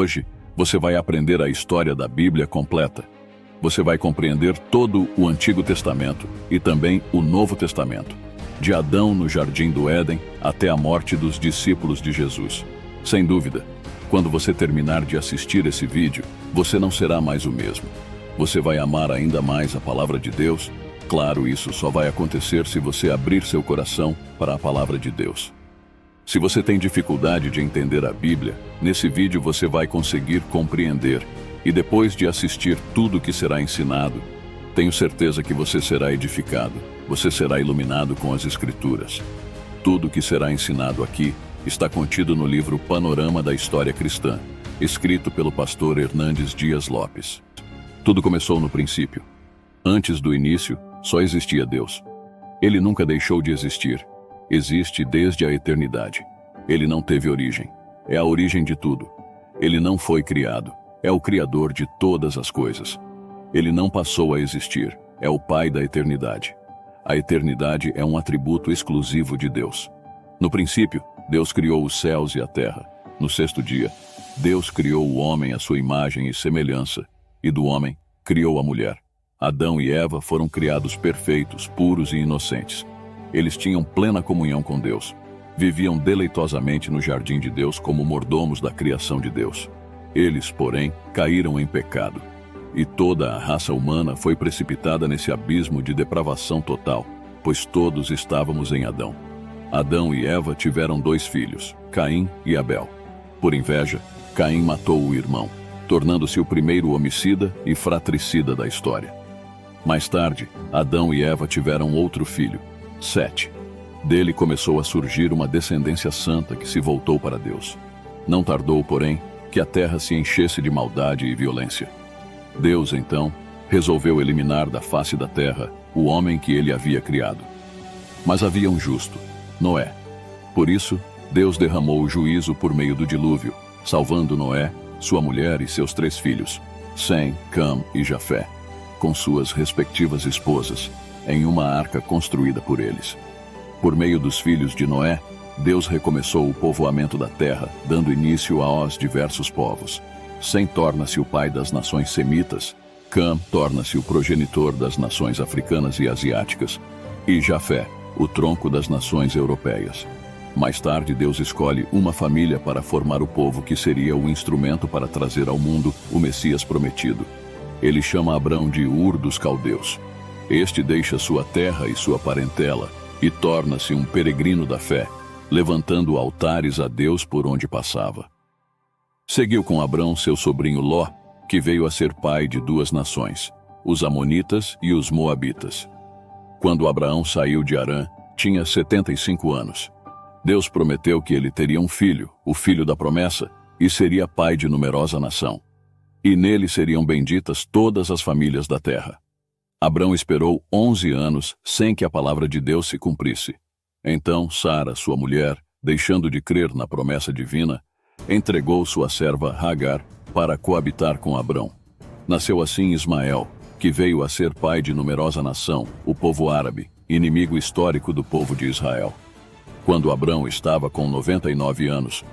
Hoje, você vai aprender a história da Bíblia completa. Você vai compreender todo o Antigo Testamento e também o Novo Testamento, de Adão no Jardim do Éden até a morte dos discípulos de Jesus. Sem dúvida, quando você terminar de assistir esse vídeo, você não será mais o mesmo. Você vai amar ainda mais a Palavra de Deus. Claro, isso só vai acontecer se você abrir seu coração para a Palavra de Deus. Se você tem dificuldade de entender a Bíblia, nesse vídeo você vai conseguir compreender. E depois de assistir tudo que será ensinado, tenho certeza que você será edificado. Você será iluminado com as Escrituras. Tudo que será ensinado aqui está contido no livro Panorama da História Cristã, escrito pelo pastor Hernandes Dias Lopes. Tudo começou no princípio. Antes do início, só existia Deus. Ele nunca deixou de existir. Existe desde a eternidade. Ele não teve origem. É a origem de tudo. Ele não foi criado. É o Criador de todas as coisas. Ele não passou a existir. É o Pai da eternidade. A eternidade é um atributo exclusivo de Deus. No princípio, Deus criou os céus e a terra. No sexto dia, Deus criou o homem à sua imagem e semelhança, e do homem criou a mulher. Adão e Eva foram criados perfeitos, puros e inocentes. Eles tinham plena comunhão com Deus. Viviam deleitosamente no jardim de Deus como mordomos da criação de Deus. Eles, porém, caíram em pecado. E toda a raça humana foi precipitada nesse abismo de depravação total, pois todos estávamos em Adão. Adão e Eva tiveram 2 filhos, Caim e Abel. Por inveja, Caim matou o irmão, tornando-se o primeiro homicida e fratricida da história. Mais tarde, Adão e Eva tiveram outro filho, Sete. Dele começou a surgir uma descendência santa que se voltou para Deus. Não tardou, porém, que a terra se enchesse de maldade e violência. Deus, então, resolveu eliminar da face da terra o homem que ele havia criado. Mas havia um justo, Noé. Por isso, Deus derramou o juízo por meio do dilúvio, salvando Noé, sua mulher e seus 3 filhos, Sem, Cam e Jafé, com suas respectivas esposas, em uma arca construída por eles. Por meio dos filhos de Noé, Deus recomeçou o povoamento da terra, dando início aos diversos povos. Sem torna-se o pai das nações semitas, Cam torna-se o progenitor das nações africanas e asiáticas, e Jafé, o tronco das nações europeias. Mais tarde, Deus escolhe uma família para formar o povo que seria o instrumento para trazer ao mundo o Messias prometido. Ele chama Abrão de Ur dos Caldeus. Este deixa sua terra e sua parentela e torna-se um peregrino da fé, levantando altares a Deus por onde passava. Seguiu com Abrão seu sobrinho Ló, que veio a ser pai de 2 nações, os Amonitas e os Moabitas. Quando Abraão saiu de Harã, tinha 75 anos. Deus prometeu que ele teria um filho, o filho da promessa, e seria pai de numerosa nação. E nele seriam benditas todas as famílias da terra. Abrão esperou 11 anos sem que a palavra de Deus se cumprisse. Então Sara, sua mulher, deixando de crer na promessa divina, entregou sua serva Hagar para coabitar com Abrão. Nasceu assim Ismael, que veio a ser pai de numerosa nação, o povo árabe, inimigo histórico do povo de Israel. Quando Abrão estava com 99 anos,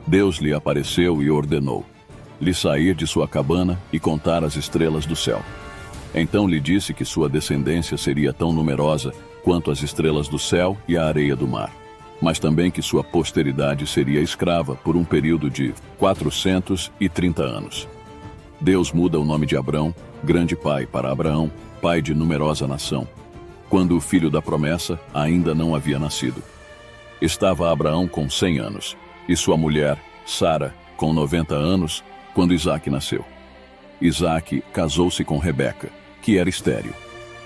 Deus lhe apareceu e ordenou-lhe sair de sua cabana e contar as estrelas do céu. Então lhe disse que sua descendência seria tão numerosa quanto as estrelas do céu e a areia do mar, mas também que sua posteridade seria escrava por um período de 430 anos. Deus muda o nome de Abrão, grande pai, para Abraão, pai de numerosa nação, quando o filho da promessa ainda não havia nascido. Estava Abraão com 100 anos, e sua mulher, Sara, com 90 anos, quando Isaque nasceu. Isaque casou-se com Rebeca, que era estéril.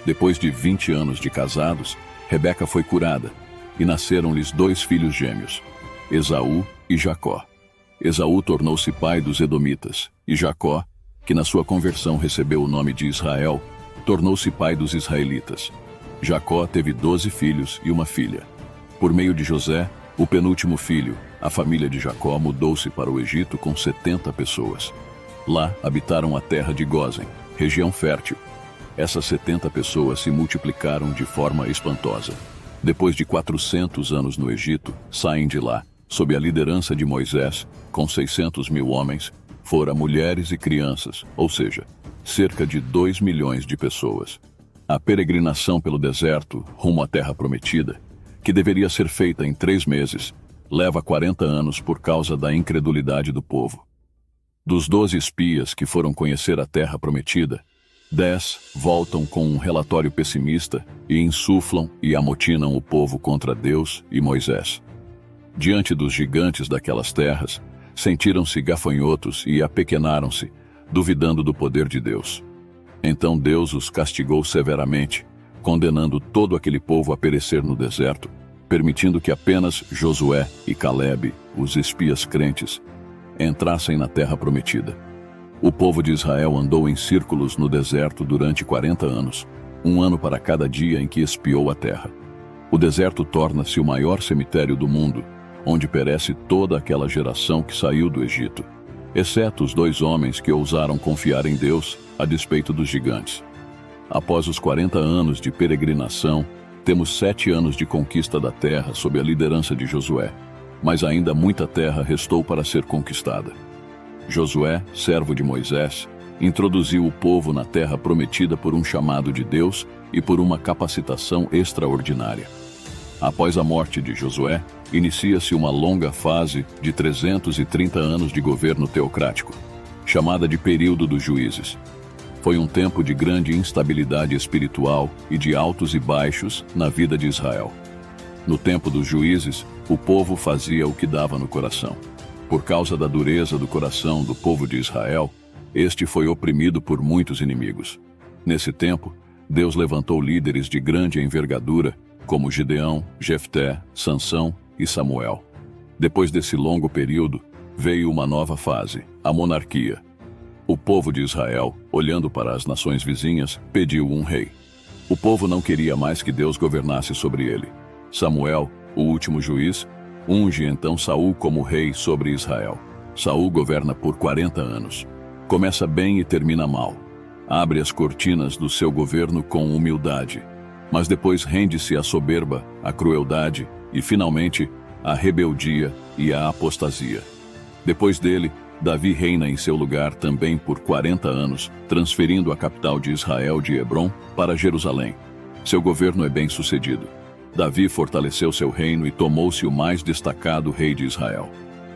Depois de 20 anos de casados, Rebeca foi curada, e nasceram-lhes 2 filhos gêmeos, Esaú e Jacó. Esaú tornou-se pai dos Edomitas, e Jacó, que na sua conversão recebeu o nome de Israel, tornou-se pai dos israelitas. Jacó teve 12 filhos e uma filha. Por meio de José, o penúltimo filho, a família de Jacó mudou-se para o Egito com 70 pessoas. Lá habitaram a terra de Gósen, região fértil. Essas 70 pessoas se multiplicaram de forma espantosa. Depois de 400 anos no Egito, saem de lá, sob a liderança de Moisés, com 600.000 homens, fora mulheres e crianças, ou seja, cerca de 2 milhões de pessoas. A peregrinação pelo deserto rumo à Terra Prometida, que deveria ser feita em 3 meses, leva 40 anos por causa da incredulidade do povo. Dos 12 espias que foram conhecer a Terra Prometida, 10 voltam com um relatório pessimista e insuflam e amotinam o povo contra Deus e Moisés. Diante dos gigantes daquelas terras, sentiram-se gafanhotos e apequenaram-se, duvidando do poder de Deus. Então Deus os castigou severamente, condenando todo aquele povo a perecer no deserto, permitindo que apenas Josué e Calebe, os espias crentes, entrassem na Terra Prometida. O povo de Israel andou em círculos no deserto durante 40 anos, 1 ano para cada dia em que espiou a terra. O deserto torna-se o maior cemitério do mundo, onde perece toda aquela geração que saiu do Egito, exceto os 2 homens que ousaram confiar em Deus a despeito dos gigantes. Após os 40 anos de peregrinação, temos 7 anos de conquista da terra sob a liderança de Josué, mas ainda muita terra restou para ser conquistada. Josué, servo de Moisés, introduziu o povo na terra prometida por um chamado de Deus e por uma capacitação extraordinária. Após a morte de Josué, inicia-se uma longa fase de 330 anos de governo teocrático, chamada de período dos juízes. Foi um tempo de grande instabilidade espiritual e de altos e baixos na vida de Israel. No tempo dos juízes, o povo fazia o que dava no coração. Por causa da dureza do coração do povo de Israel, este foi oprimido por muitos inimigos. Nesse tempo, Deus levantou líderes de grande envergadura, como Gideão, Jefté, Sansão e Samuel. Depois desse longo período, veio uma nova fase, a monarquia. O povo de Israel, olhando para as nações vizinhas, pediu um rei. O povo não queria mais que Deus governasse sobre ele. Samuel, o último juiz, unge então Saul como rei sobre Israel. Saul governa por 40 anos. Começa bem e termina mal. Abre as cortinas do seu governo com humildade, mas depois rende-se à soberba, à crueldade e, finalmente, à rebeldia e à apostasia. Depois dele, Davi reina em seu lugar também por 40 anos, transferindo a capital de Israel de Hebrom para Jerusalém. Seu governo é bem-sucedido. Davi fortaleceu seu reino e tomou-se o mais destacado rei de Israel.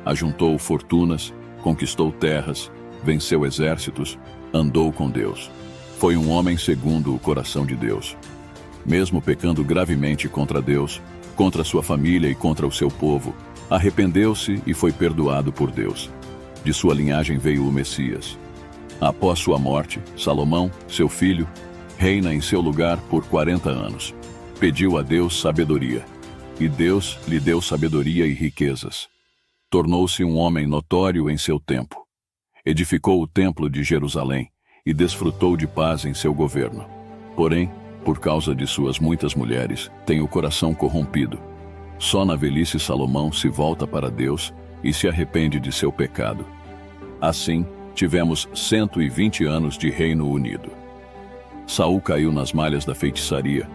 Ajuntou fortunas, conquistou terras, venceu exércitos, andou com Deus. Foi um homem segundo o coração de Deus. Mesmo pecando gravemente contra Deus, contra sua família e contra o seu povo, arrependeu-se e foi perdoado por Deus. De sua linhagem veio o Messias. Após sua morte, Salomão, seu filho, reina em seu lugar por 40 anos. Pediu a Deus sabedoria, e Deus lhe deu sabedoria e riquezas. Tornou-se um homem notório em seu tempo. Edificou o templo de Jerusalém e desfrutou de paz em seu governo. Porém, por causa de suas muitas mulheres, tem o coração corrompido. Só na velhice Salomão se volta para Deus e se arrepende de seu pecado. Assim, tivemos 120 anos de reino unido. Saul caiu nas malhas da feitiçaria,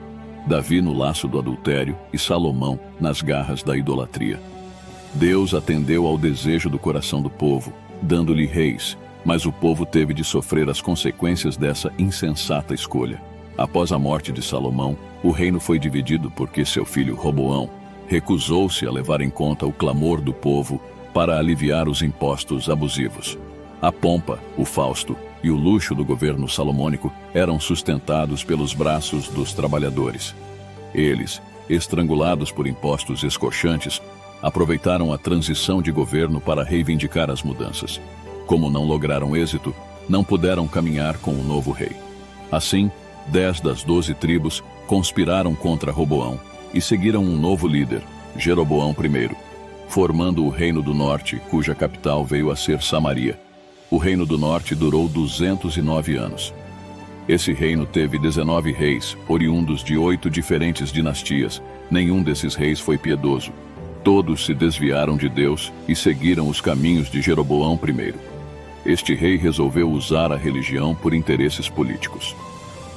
Davi no laço do adultério e Salomão nas garras da idolatria. Deus atendeu ao desejo do coração do povo, dando-lhe reis, mas o povo teve de sofrer as consequências dessa insensata escolha. Após a morte de Salomão, o reino foi dividido porque seu filho Roboão recusou-se a levar em conta o clamor do povo para aliviar os impostos abusivos. A pompa, o fausto e o luxo do governo salomônico eram sustentados pelos braços dos trabalhadores. Eles, estrangulados por impostos escorchantes, aproveitaram a transição de governo para reivindicar as mudanças. Como não lograram êxito, não puderam caminhar com o novo rei. Assim, 10 das 12 tribos conspiraram contra Roboão e seguiram um novo líder, Jeroboão I, formando o Reino do Norte, cuja capital veio a ser Samaria. O Reino do Norte durou 209 anos. Esse reino teve 19 reis, oriundos de 8 diferentes dinastias. Nenhum desses reis foi piedoso. Todos se desviaram de Deus e seguiram os caminhos de Jeroboão I. Este rei resolveu usar a religião por interesses políticos.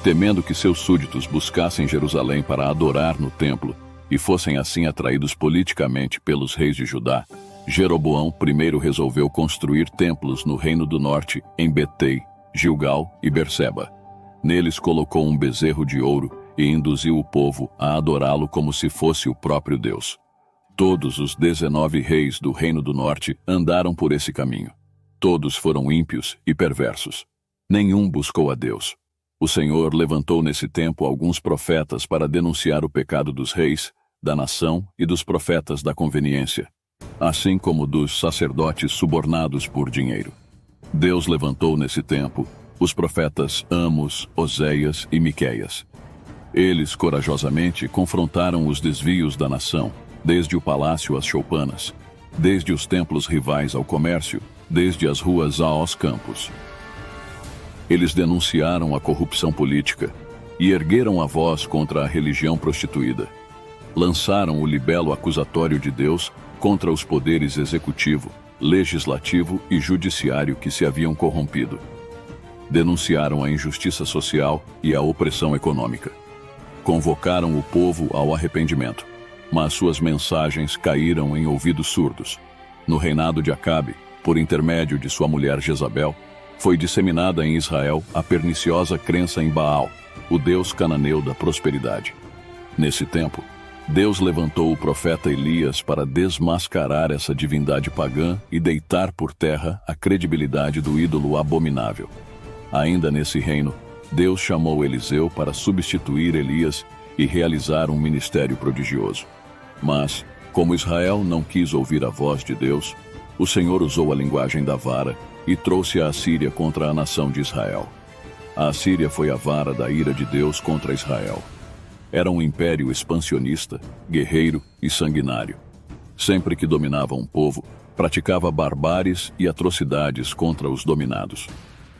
Temendo que seus súditos buscassem Jerusalém para adorar no templo e fossem assim atraídos politicamente pelos reis de Judá, Jeroboão primeiro resolveu construir templos no Reino do Norte, em Betei, Gilgal e Berseba. Neles colocou um bezerro de ouro e induziu o povo a adorá-lo como se fosse o próprio Deus. Todos os 19 reis do Reino do Norte andaram por esse caminho. Todos foram ímpios e perversos. Nenhum buscou a Deus. O Senhor levantou nesse tempo alguns profetas para denunciar o pecado dos reis, da nação e dos profetas da conveniência, assim como dos sacerdotes subornados por dinheiro. Deus levantou nesse tempo os profetas Amos, Oséias e Miqueias. Eles corajosamente confrontaram os desvios da nação, desde o palácio às choupanas, desde os templos rivais ao comércio, desde as ruas aos campos. Eles denunciaram a corrupção política e ergueram a voz contra a religião prostituída. Lançaram o libelo acusatório de Deus contra os poderes executivo, legislativo e judiciário que se haviam corrompido. Denunciaram a injustiça social e a opressão econômica. Convocaram o povo ao arrependimento, mas suas mensagens caíram em ouvidos surdos. No reinado de Acabe, por intermédio de sua mulher Jezabel, foi disseminada em Israel a perniciosa crença em Baal, o deus cananeu da prosperidade. Nesse tempo, Deus levantou o profeta Elias para desmascarar essa divindade pagã e deitar por terra a credibilidade do ídolo abominável. Ainda nesse reino, Deus chamou Eliseu para substituir Elias e realizar um ministério prodigioso. Mas, como Israel não quis ouvir a voz de Deus, o Senhor usou a linguagem da vara e trouxe a Assíria contra a nação de Israel. A Assíria foi a vara da ira de Deus contra Israel. Era um império expansionista, guerreiro e sanguinário. Sempre que dominava um povo, praticava barbáries e atrocidades contra os dominados.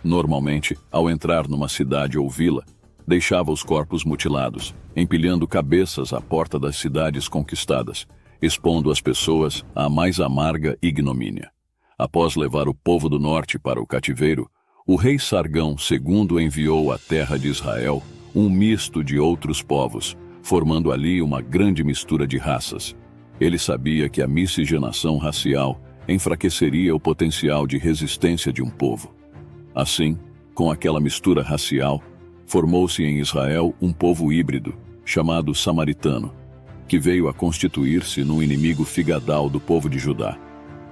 Normalmente, ao entrar numa cidade ou vila, deixava os corpos mutilados, empilhando cabeças à porta das cidades conquistadas, expondo as pessoas à mais amarga ignomínia. Após levar o povo do norte para o cativeiro, o rei Sargão II enviou à terra de Israel um misto de outros povos, formando ali uma grande mistura de raças. Ele sabia que a miscigenação racial enfraqueceria o potencial de resistência de um povo. Assim, com aquela mistura racial, formou-se em Israel um povo híbrido, chamado samaritano, que veio a constituir-se num inimigo figadal do povo de Judá.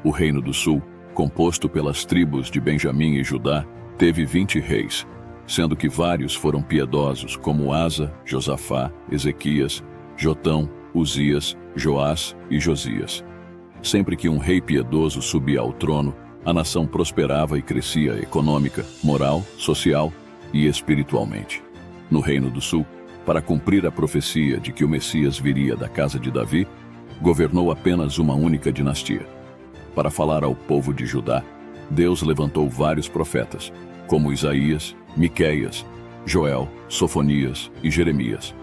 O Reino do Sul, composto pelas tribos de Benjamim e Judá, teve 20 reis, sendo que vários foram piedosos, como Asa, Josafá, Ezequias, Jotão, Uzias, Joás e Josias. Sempre que um rei piedoso subia ao trono, a nação prosperava e crescia econômica, moral, social e espiritualmente. No Reino do Sul, para cumprir a profecia de que o Messias viria da casa de Davi, governou apenas uma única dinastia. Para falar ao povo de Judá, Deus levantou vários profetas, como Isaías, Miqueias, Joel, Sofonias e Jeremias.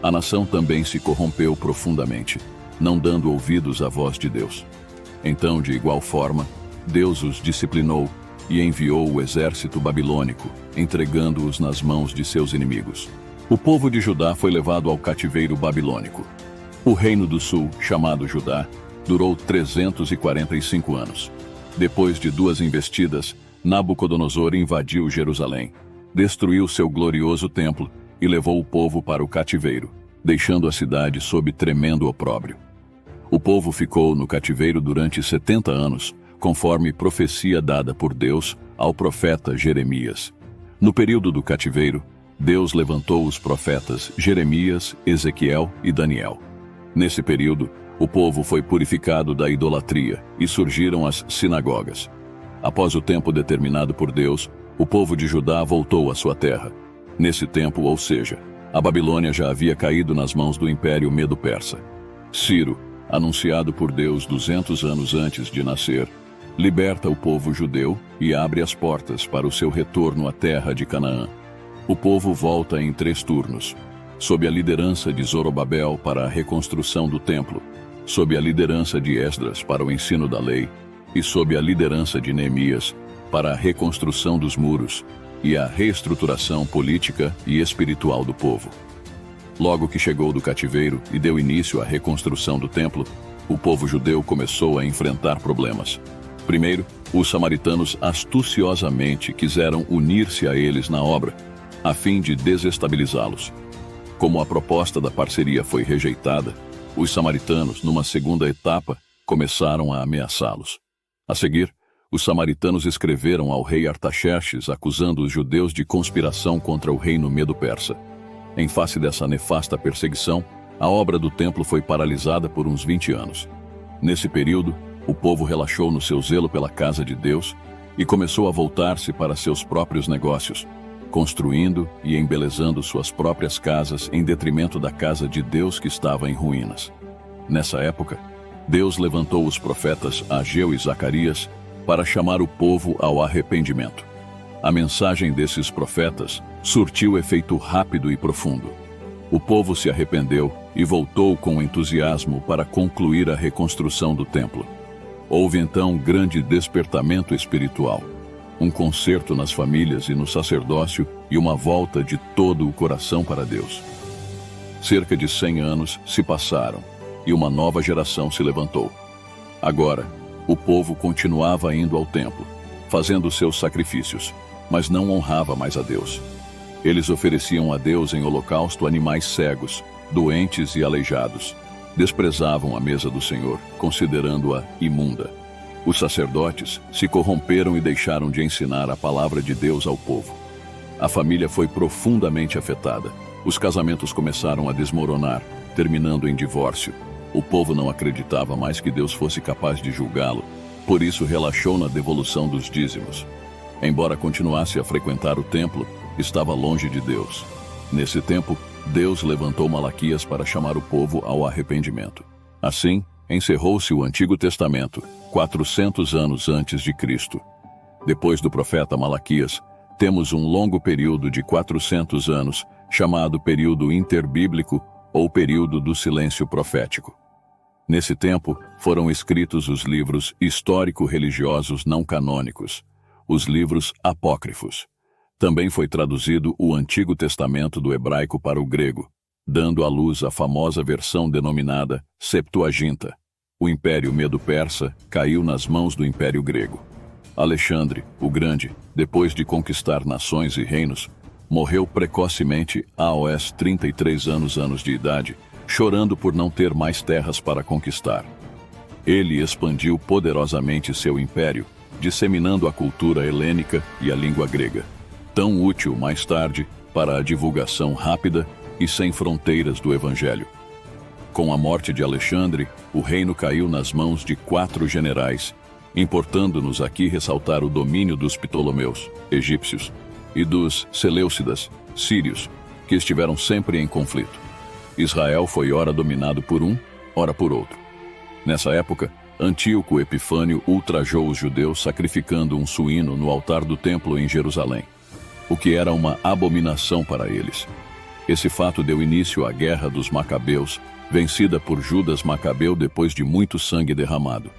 A nação também se corrompeu profundamente, não dando ouvidos à voz de Deus. Então, de igual forma, Deus os disciplinou e enviou o exército babilônico, entregando-os nas mãos de seus inimigos. O povo de Judá foi levado ao cativeiro babilônico. O Reino do Sul, chamado Judá, durou 345 anos. Depois de 2 investidas, Nabucodonosor invadiu Jerusalém, destruiu seu glorioso templo e levou o povo para o cativeiro, deixando a cidade sob tremendo opróbrio. O povo ficou no cativeiro durante 70 anos, conforme profecia dada por Deus ao profeta Jeremias. No período do cativeiro, Deus levantou os profetas Jeremias, Ezequiel e Daniel. Nesse período, o povo foi purificado da idolatria e surgiram as sinagogas. Após o tempo determinado por Deus, o povo de Judá voltou à sua terra. Nesse tempo, ou seja, a Babilônia já havia caído nas mãos do Império Medo-Persa. Ciro, anunciado por Deus 200 anos antes de nascer, liberta o povo judeu e abre as portas para o seu retorno à terra de Canaã. O povo volta em 3 turnos, sob a liderança de Zorobabel para a reconstrução do templo, sob a liderança de Esdras para o ensino da lei e sob a liderança de Neemias para a reconstrução dos muros e a reestruturação política e espiritual do povo. Logo que chegou do cativeiro e deu início à reconstrução do templo, o povo judeu começou a enfrentar problemas. Primeiro, os samaritanos astuciosamente quiseram unir-se a eles na obra, a fim de desestabilizá-los. Como a proposta da parceria foi rejeitada, os samaritanos, numa segunda etapa, começaram a ameaçá-los. A seguir, os samaritanos escreveram ao rei Artaxerxes acusando os judeus de conspiração contra o reino medo-persa. Em face dessa nefasta perseguição, a obra do templo foi paralisada por uns 20 anos. Nesse período, o povo relaxou no seu zelo pela casa de Deus e começou a voltar-se para seus próprios negócios, construindo e embelezando suas próprias casas em detrimento da casa de Deus que estava em ruínas. Nessa época, Deus levantou os profetas Ageu e Zacarias para chamar o povo ao arrependimento. A mensagem desses profetas surtiu efeito rápido e profundo. O povo se arrependeu e voltou com entusiasmo para concluir a reconstrução do templo. Houve então grande despertamento espiritual, um concerto nas famílias e no sacerdócio e uma volta de todo o coração para Deus. Cerca de 100 anos se passaram e uma nova geração se levantou. Agora, o povo continuava indo ao templo, fazendo seus sacrifícios, mas não honrava mais a Deus. Eles ofereciam a Deus em holocausto animais cegos, doentes e aleijados. Desprezavam a mesa do Senhor, considerando-a imunda. Os sacerdotes se corromperam e deixaram de ensinar a palavra de Deus ao povo. A família foi profundamente afetada. Os casamentos começaram a desmoronar, terminando em divórcio. O povo não acreditava mais que Deus fosse capaz de julgá-lo, por isso relaxou na devolução dos dízimos. Embora continuasse a frequentar o templo, estava longe de Deus. Nesse tempo, Deus levantou Malaquias para chamar o povo ao arrependimento. Assim, encerrou-se o Antigo Testamento, 400 anos antes de Cristo. Depois do profeta Malaquias, temos um longo período de 400 anos, chamado período interbíblico ou período do silêncio profético. Nesse tempo, foram escritos os livros histórico-religiosos não canônicos, os livros apócrifos. Também foi traduzido o Antigo Testamento do hebraico para o grego, dando à luz a famosa versão denominada Septuaginta. O Império Medo-Persa caiu nas mãos do Império Grego. Alexandre, o Grande, depois de conquistar nações e reinos, morreu precocemente aos 33 anos de idade, chorando por não ter mais terras para conquistar. Ele expandiu poderosamente seu império, disseminando a cultura helênica e a língua grega, tão útil mais tarde para a divulgação rápida e sem fronteiras do Evangelho. Com a morte de Alexandre, o reino caiu nas mãos de 4 generais, importando-nos aqui ressaltar o domínio dos Ptolomeus, egípcios, e dos Seleucidas, sírios, que estiveram sempre em conflito. Israel foi ora dominado por um, ora por outro. Nessa época, Antíoco Epifânio ultrajou os judeus sacrificando um suíno no altar do templo em Jerusalém, o que era uma abominação para eles. Esse fato deu início à Guerra dos Macabeus, vencida por Judas Macabeu depois de muito sangue derramado.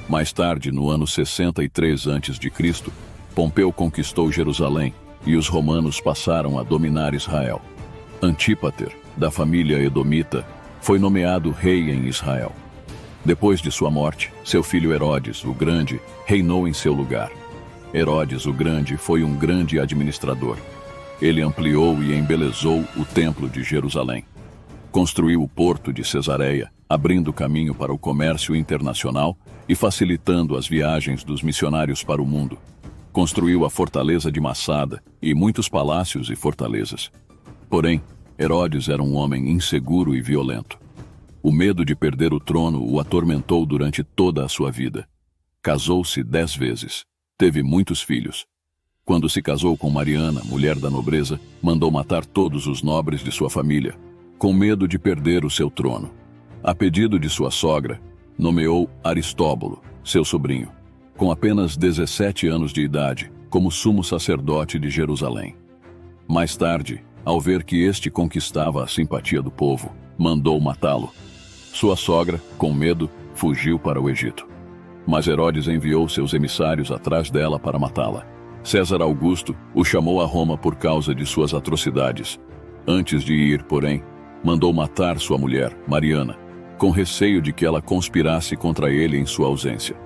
Mais tarde, no ano 63 a.C., Pompeu conquistou Jerusalém e os romanos passaram a dominar Israel. Antípater, da família Edomita, foi nomeado rei em Israel. Depois de sua morte, seu filho Herodes, o Grande, reinou em seu lugar. Herodes, o Grande, foi um grande administrador. Ele ampliou e embelezou o templo de Jerusalém. Construiu o porto de Cesareia, abrindo caminho para o comércio internacional e facilitando as viagens dos missionários para o mundo. Construiu a fortaleza de Massada e muitos palácios e fortalezas. Porém, Herodes era um homem inseguro e violento. O medo de perder o trono o atormentou durante toda a sua vida. Casou-se 10 vezes. Teve muitos filhos. Quando se casou com Mariana, mulher da nobreza, mandou matar todos os nobres de sua família, com medo de perder o seu trono. A pedido de sua sogra, nomeou Aristóbulo, seu sobrinho, com apenas 17 anos de idade, como sumo sacerdote de Jerusalém. Mais tarde, ao ver que este conquistava a simpatia do povo, mandou matá-lo. Sua sogra, com medo, fugiu para o Egito. Mas Herodes enviou seus emissários atrás dela para matá-la. César Augusto o chamou a Roma por causa de suas atrocidades. Antes de ir, porém, mandou matar sua mulher, Mariana, com receio de que ela conspirasse contra ele em sua ausência.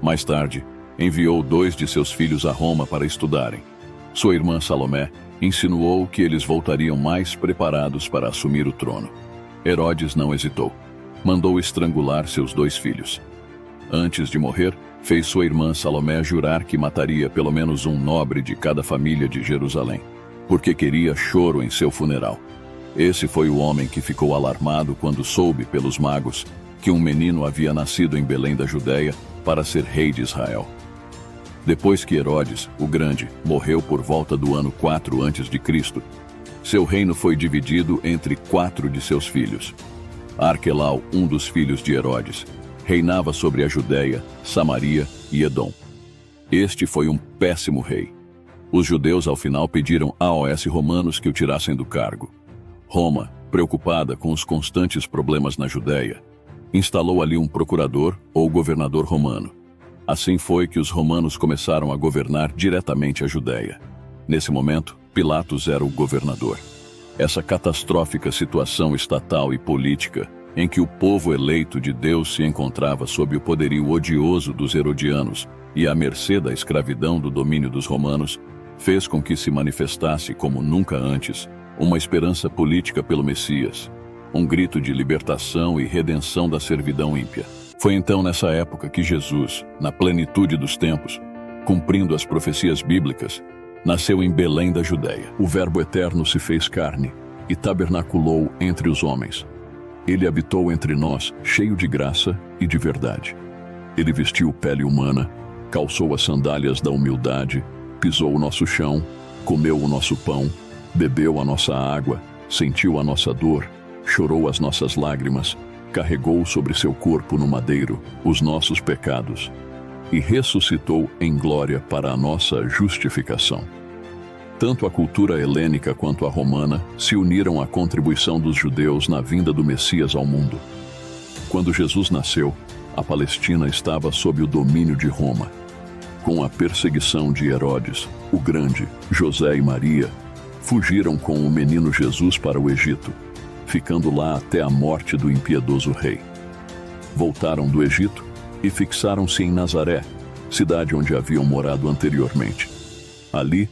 Mais tarde, enviou 2 de seus filhos a Roma para estudarem. Sua irmã Salomé insinuou que eles voltariam mais preparados para assumir o trono. Herodes não hesitou. Mandou estrangular seus 2 filhos. Antes de morrer, fez sua irmã Salomé jurar que mataria pelo menos um nobre de cada família de Jerusalém, porque queria choro em seu funeral. Esse foi o homem que ficou alarmado quando soube pelos magos que um menino havia nascido em Belém da Judéia para ser rei de Israel. Depois que Herodes, o Grande, morreu por volta do ano 4 a.C., seu reino foi dividido entre 4 de seus filhos. Arquelau, um dos filhos de Herodes, reinava sobre a Judéia, Samaria e Edom. Este foi um péssimo rei. Os judeus, ao final, pediram aos romanos que o tirassem do cargo. Roma, preocupada com os constantes problemas na Judéia, instalou ali um procurador ou governador romano. Assim foi que os romanos começaram a governar diretamente a Judéia. Nesse momento, Pilatos era o governador. Essa catastrófica situação estatal e política, em que o povo eleito de Deus se encontrava sob o poderio odioso dos herodianos e à mercê da escravidão do domínio dos romanos, fez com que se manifestasse como nunca antes uma esperança política pelo Messias, um grito de libertação e redenção da servidão ímpia. Foi então nessa época que Jesus, na plenitude dos tempos, cumprindo as profecias bíblicas, nasceu em Belém da Judéia. O Verbo eterno se fez carne e tabernaculou entre os homens. Ele habitou entre nós, cheio de graça e de verdade. Ele vestiu pele humana, calçou as sandálias da humildade, pisou o nosso chão, comeu o nosso pão, bebeu a nossa água, sentiu a nossa dor, chorou as nossas lágrimas, carregou sobre seu corpo no madeiro os nossos pecados e ressuscitou em glória para a nossa justificação. Tanto a cultura helênica quanto a romana se uniram à contribuição dos judeus na vinda do Messias ao mundo. Quando Jesus nasceu, a Palestina estava sob o domínio de Roma. Com a perseguição de Herodes, o Grande, José e Maria fugiram com o menino Jesus para o Egito, ficando lá até a morte do impiedoso rei. Voltaram do Egito e fixaram-se em Nazaré, cidade onde haviam morado anteriormente. Ali,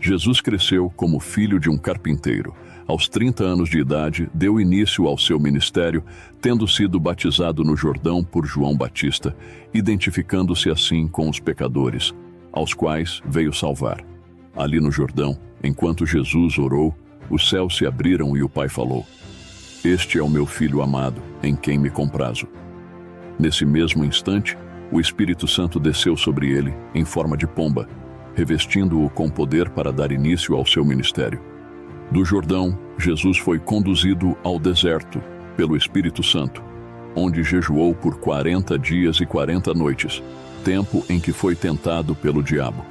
Jesus cresceu como filho de um carpinteiro. Aos 30 anos de idade, deu início ao seu ministério, tendo sido batizado no Jordão por João Batista, identificando-se assim com os pecadores, aos quais veio salvar. Ali no Jordão, enquanto Jesus orou, os céus se abriram e o Pai falou: "Este é o meu Filho amado, em quem me comprazo." Nesse mesmo instante, o Espírito Santo desceu sobre ele, em forma de pomba, revestindo-o com poder para dar início ao seu ministério. Do Jordão, Jesus foi conduzido ao deserto pelo Espírito Santo, onde jejuou por 40 dias e 40 noites, tempo em que foi tentado pelo diabo.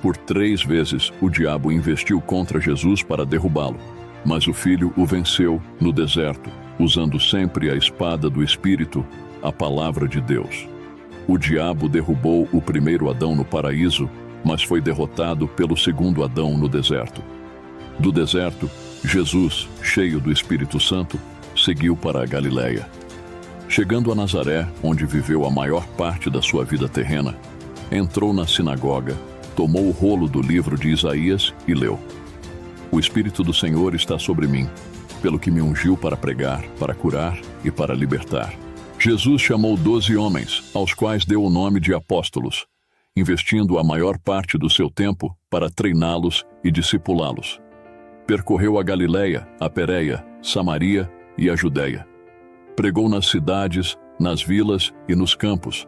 Por 3 vezes o diabo investiu contra Jesus para derrubá-lo, mas o Filho o venceu no deserto, usando sempre a espada do Espírito, a palavra de Deus. O diabo derrubou o primeiro Adão no paraíso, mas foi derrotado pelo segundo Adão no deserto. Do deserto, Jesus, cheio do Espírito Santo, seguiu para a Galileia. Chegando a Nazaré, onde viveu a maior parte da sua vida terrena, entrou na sinagoga, tomou o rolo do livro de Isaías e leu: "O Espírito do Senhor está sobre mim, pelo que me ungiu para pregar, para curar e para libertar." Jesus chamou 12 homens, aos quais deu o nome de apóstolos, investindo a maior parte do seu tempo para treiná-los e discipulá-los. Percorreu a Galileia, a Pérea, Samaria e a Judéia. Pregou nas cidades, nas vilas e nos campos.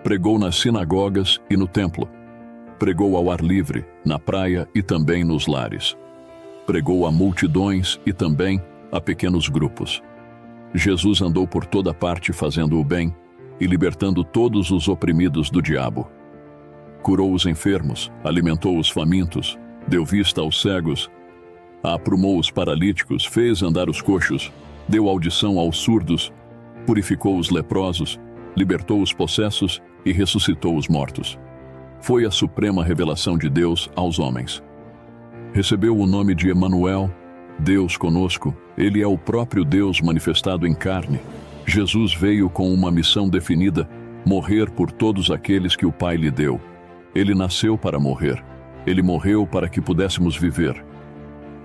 Pregou nas sinagogas e no templo. Pregou ao ar livre, na praia e também nos lares. Pregou a multidões e também a pequenos grupos. Jesus andou por toda parte fazendo o bem e libertando todos os oprimidos do diabo. Curou os enfermos, alimentou os famintos, deu vista aos cegos, aprumou os paralíticos, fez andar os coxos, deu audição aos surdos, purificou os leprosos, libertou os possessos e ressuscitou os mortos. Foi a suprema revelação de Deus aos homens. Recebeu o nome de Emanuel, Deus conosco. Ele é o próprio Deus manifestado em carne. Jesus veio com uma missão definida: morrer por todos aqueles que o Pai lhe deu. Ele nasceu para morrer. Ele morreu para que pudéssemos viver.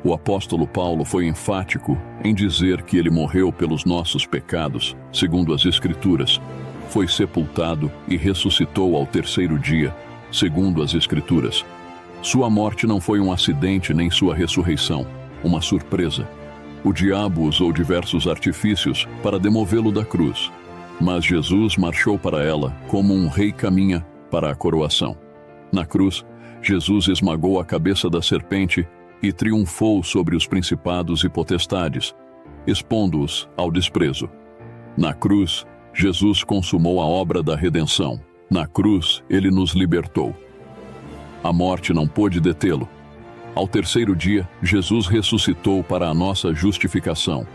O apóstolo Paulo foi enfático em dizer que ele morreu pelos nossos pecados, segundo as Escrituras, foi sepultado e ressuscitou ao terceiro dia, segundo as Escrituras. Sua morte não foi um acidente nem sua ressurreição, uma surpresa. O diabo usou diversos artifícios para demovê-lo da cruz, mas Jesus marchou para ela como um rei caminha para a coroação. Na cruz, Jesus esmagou a cabeça da serpente e triunfou sobre os principados e potestades, expondo-os ao desprezo. Na cruz, Jesus consumou a obra da redenção. Na cruz, ele nos libertou. A morte não pôde detê-lo. Ao terceiro dia, Jesus ressuscitou para a nossa justificação.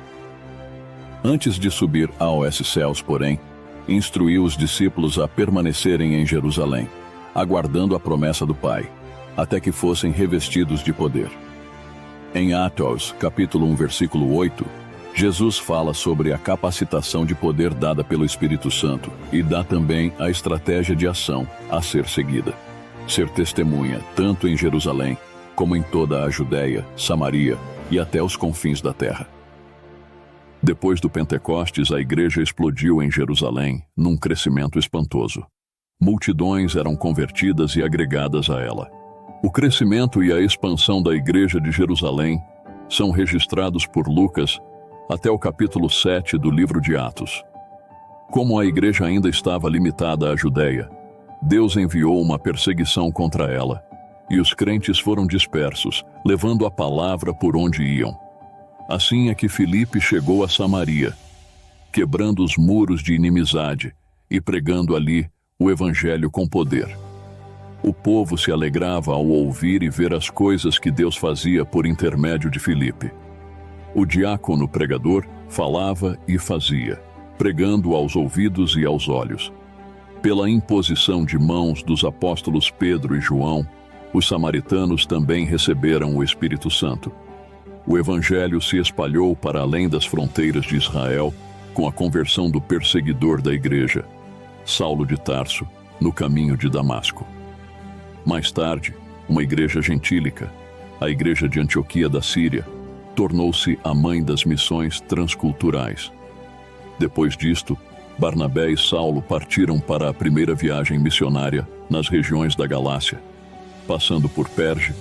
Antes de subir aos céus, porém, instruiu os discípulos a permanecerem em Jerusalém, aguardando a promessa do Pai, até que fossem revestidos de poder. Em Atos, capítulo 1, versículo 8, Jesus fala sobre a capacitação de poder dada pelo Espírito Santo e dá também a estratégia de ação a ser seguida. Ser testemunha tanto em Jerusalém, como em toda a Judéia, Samaria e até os confins da terra. Depois do Pentecostes, a igreja explodiu em Jerusalém num crescimento espantoso. Multidões eram convertidas e agregadas a ela. O crescimento e a expansão da igreja de Jerusalém são registrados por Lucas até o capítulo 7 do livro de Atos. Como a igreja ainda estava limitada à Judéia, Deus enviou uma perseguição contra ela, e os crentes foram dispersos, levando a palavra por onde iam. Assim é que Filipe chegou a Samaria, quebrando os muros de inimizade e pregando ali o evangelho com poder. O povo se alegrava ao ouvir e ver as coisas que Deus fazia por intermédio de Filipe. O diácono pregador falava e fazia, pregando aos ouvidos e aos olhos. Pela imposição de mãos dos apóstolos Pedro e João, os samaritanos também receberam o Espírito Santo. O evangelho se espalhou para além das fronteiras de Israel com a conversão do perseguidor da igreja, Saulo de Tarso, no caminho de Damasco. Mais tarde, uma igreja gentílica, a igreja de Antioquia da Síria, tornou-se a mãe das missões transculturais. Depois disto, Barnabé e Saulo partiram para a primeira viagem missionária nas regiões da Galácia, passando por Perge,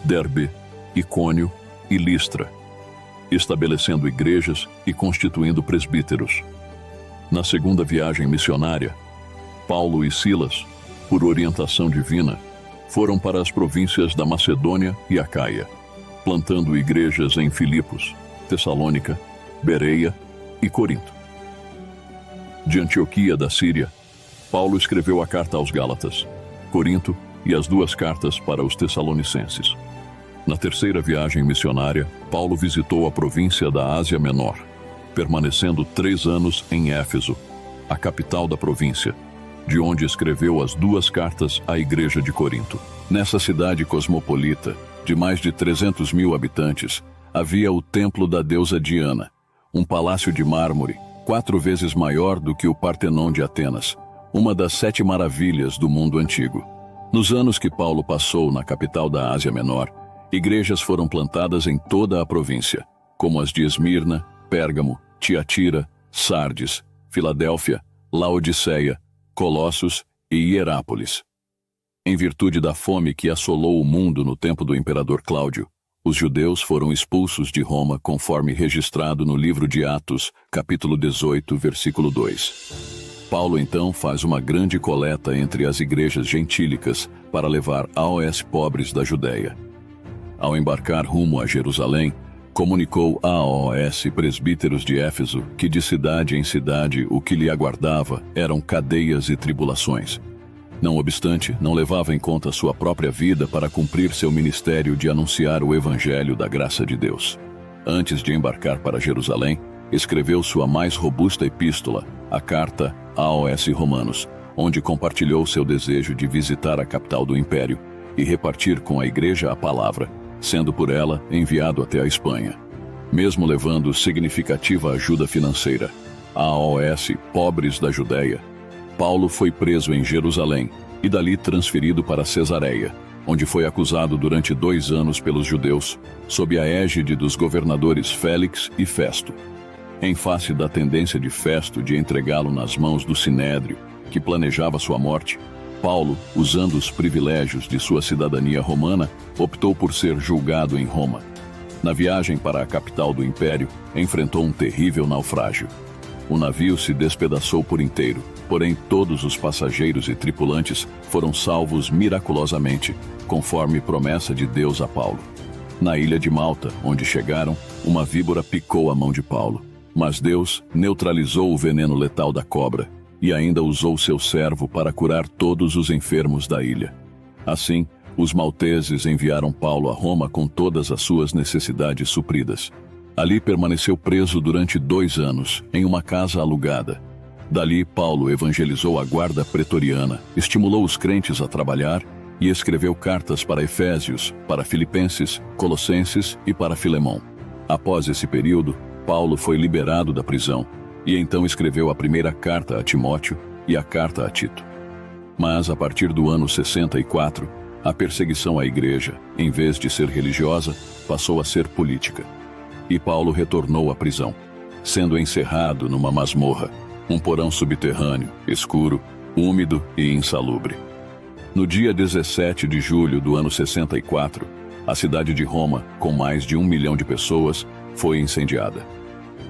Derbe, Icônio e Listra, estabelecendo igrejas e constituindo presbíteros. Na segunda viagem missionária, Paulo e Silas, por orientação divina, foram para as províncias da Macedônia e Acaia, plantando igrejas em Filipos, Tessalônica, Bereia e Corinto. De Antioquia da Síria, Paulo escreveu a carta aos Gálatas, Corinto e as duas cartas para os Tessalonicenses. Na terceira viagem missionária, Paulo visitou a província da Ásia Menor, permanecendo 3 anos em Éfeso, a capital da província, de onde escreveu as duas cartas à igreja de Corinto. Nessa cidade cosmopolita, de mais de 300 mil habitantes, havia o templo da deusa Diana, um palácio de mármore, 4 vezes maior do que o Partenon de Atenas, uma das 7 maravilhas do mundo antigo. Nos anos que Paulo passou na capital da Ásia Menor, igrejas foram plantadas em toda a província, como as de Esmirna, Pérgamo, Tiatira, Sardes, Filadélfia, Laodiceia, Colossos e Hierápolis. Em virtude da fome que assolou o mundo no tempo do imperador Cláudio, os judeus foram expulsos de Roma conforme registrado no livro de Atos, capítulo 18, versículo 2. Paulo então faz uma grande coleta entre as igrejas gentílicas para levar aos pobres da Judéia. Ao embarcar rumo a Jerusalém, comunicou aos presbíteros de Éfeso que de cidade em cidade o que lhe aguardava eram cadeias e tribulações. Não obstante, não levava em conta sua própria vida para cumprir seu ministério de anunciar o evangelho da graça de Deus. Antes de embarcar para Jerusalém, escreveu sua mais robusta epístola, a carta aos Romanos, onde compartilhou seu desejo de visitar a capital do império e repartir com a igreja a palavra, sendo por ela enviado até a Espanha. Mesmo levando significativa ajuda financeira, AOS, Pobres da Judéia, Paulo foi preso em Jerusalém e dali transferido para Cesareia, onde foi acusado durante 2 anos pelos judeus, sob a égide dos governadores Félix e Festo. Em face da tendência de Festo de entregá-lo nas mãos do Sinédrio, que planejava sua morte, Paulo, usando os privilégios de sua cidadania romana, optou por ser julgado em Roma. Na viagem para a capital do império, enfrentou um terrível naufrágio. O navio se despedaçou por inteiro, porém todos os passageiros e tripulantes foram salvos miraculosamente, conforme promessa de Deus a Paulo. Na ilha de Malta, onde chegaram, uma víbora picou a mão de Paulo, mas Deus neutralizou o veneno letal da cobra e ainda usou seu servo para curar todos os enfermos da ilha. Assim, os malteses enviaram Paulo a Roma com todas as suas necessidades supridas. Ali permaneceu preso durante 2 anos, em uma casa alugada. Dali, Paulo evangelizou a guarda pretoriana, estimulou os crentes a trabalhar e escreveu cartas para Efésios, para Filipenses, Colossenses e para Filemão. Após esse período, Paulo foi liberado da prisão e então escreveu a primeira carta a Timóteo e a carta a Tito. Mas, a partir do ano 64, a perseguição à igreja, em vez de ser religiosa, passou a ser política. E Paulo retornou à prisão, sendo encerrado numa masmorra, um porão subterrâneo, escuro, úmido e insalubre. No dia 17 de julho do ano 64, a cidade de Roma, com mais de 1 milhão de pessoas, foi incendiada.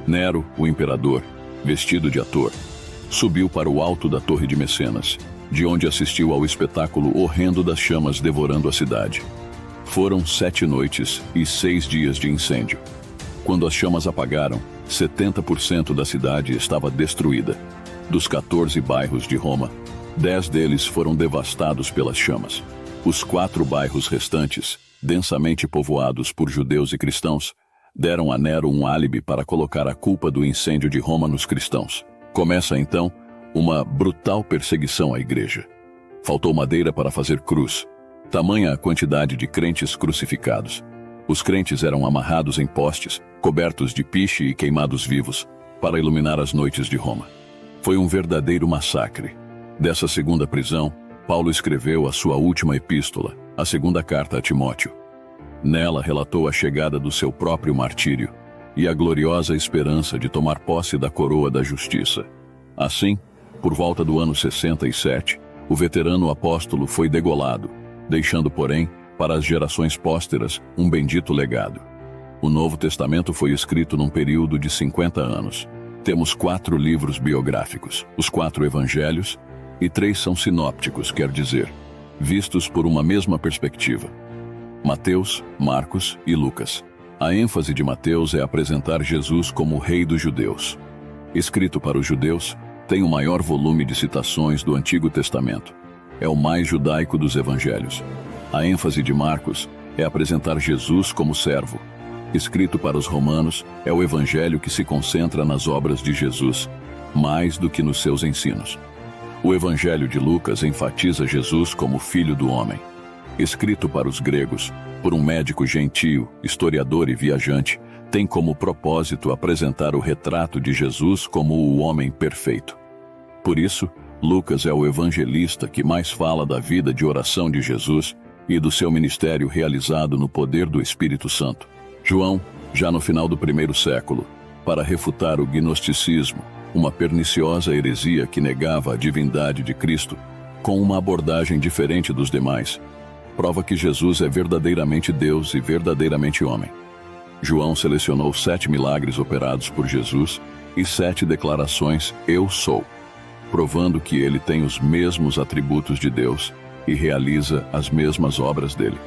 Nero, o imperador, vestido de ator, subiu para o alto da Torre de Mecenas, de onde assistiu ao espetáculo horrendo das chamas devorando a cidade. Foram 7 noites e 6 dias de incêndio. Quando as chamas apagaram, 70% da cidade estava destruída. Dos 14 bairros de Roma, 10 deles foram devastados pelas chamas. Os 4 bairros restantes, densamente povoados por judeus e cristãos, deram a Nero um álibi para colocar a culpa do incêndio de Roma nos cristãos. Começa então uma brutal perseguição à igreja. Faltou madeira para fazer cruz, tamanha a quantidade de crentes crucificados. Os crentes eram amarrados em postes, cobertos de piche e queimados vivos, para iluminar as noites de Roma. Foi um verdadeiro massacre. Dessa segunda prisão, Paulo escreveu a sua última epístola, a segunda carta a Timóteo. Nela relatou a chegada do seu próprio martírio e a gloriosa esperança de tomar posse da coroa da justiça. Assim, por volta do ano 67, o veterano apóstolo foi degolado, deixando, porém, para as gerações pósteras, um bendito legado. O Novo Testamento foi escrito num período de 50 anos. Temos 4 livros biográficos, os 4 evangelhos, e 3 são sinópticos, quer dizer, vistos por uma mesma perspectiva. Mateus, Marcos e Lucas. A ênfase de Mateus é apresentar Jesus como o Rei dos Judeus. Escrito para os judeus, tem o maior volume de citações do Antigo Testamento. É o mais judaico dos evangelhos. A ênfase de Marcos é apresentar Jesus como servo. Escrito para os romanos, é o evangelho que se concentra nas obras de Jesus, mais do que nos seus ensinos. O evangelho de Lucas enfatiza Jesus como Filho do Homem. Escrito para os gregos, por um médico gentio, historiador e viajante, tem como propósito apresentar o retrato de Jesus como o homem perfeito. Por isso, Lucas é o evangelista que mais fala da vida de oração de Jesus e do seu ministério realizado no poder do Espírito Santo. João, já no final do 1º século, para refutar o gnosticismo, uma perniciosa heresia que negava a divindade de Cristo, com uma abordagem diferente dos demais, prova que Jesus é verdadeiramente Deus e verdadeiramente homem. João selecionou 7 milagres operados por Jesus e 7 declarações "Eu sou", provando que ele tem os mesmos atributos de Deus e realiza as mesmas obras dele.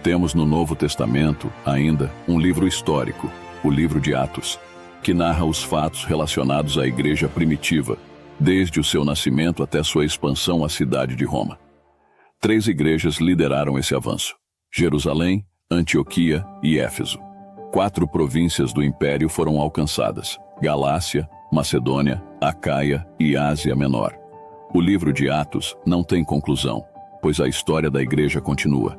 Temos no Novo Testamento, ainda, um livro histórico, o livro de Atos, que narra os fatos relacionados à igreja primitiva, desde o seu nascimento até sua expansão à cidade de Roma. 3 igrejas lideraram esse avanço: Jerusalém, Antioquia e Éfeso. 4 províncias do Império foram alcançadas: Galácia, Macedônia, Acaia e Ásia Menor. O livro de Atos não tem conclusão, pois a história da igreja continua.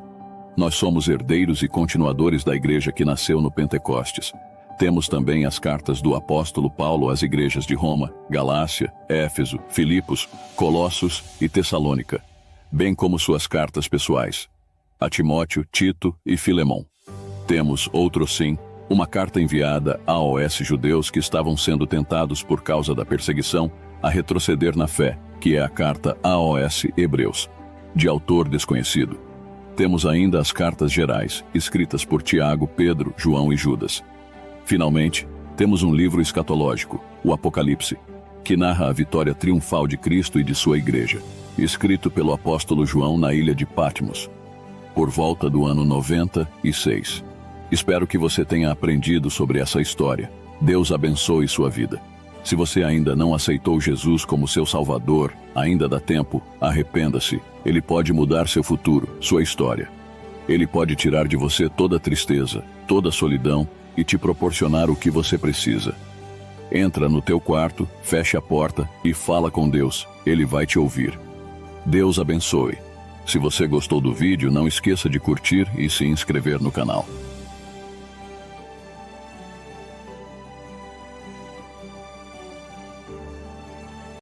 Nós somos herdeiros e continuadores da igreja que nasceu no Pentecostes. Temos também as cartas do apóstolo Paulo às igrejas de Roma, Galácia, Éfeso, Filipos, Colossos e Tessalônica, bem como suas cartas pessoais, a Timóteo, Tito e Filemon. Temos, outro sim, uma carta enviada a AOS judeus que estavam sendo tentados por causa da perseguição a retroceder na fé, que é a carta AOS Hebreus, de autor desconhecido. Temos ainda as cartas gerais, escritas por Tiago, Pedro, João e Judas. Finalmente, temos um livro escatológico, o Apocalipse, que narra a vitória triunfal de Cristo e de sua igreja, escrito pelo apóstolo João na ilha de Patmos, por volta do ano 96. Espero que você tenha aprendido sobre essa história. Deus abençoe sua vida. Se você ainda não aceitou Jesus como seu Salvador, ainda dá tempo, arrependa-se. Ele pode mudar seu futuro, sua história. Ele pode tirar de você toda a tristeza, toda a solidão e te proporcionar o que você precisa. Entra no teu quarto, fecha a porta e fala com Deus. Ele vai te ouvir. Deus abençoe. Se você gostou do vídeo, não esqueça de curtir e se inscrever no canal.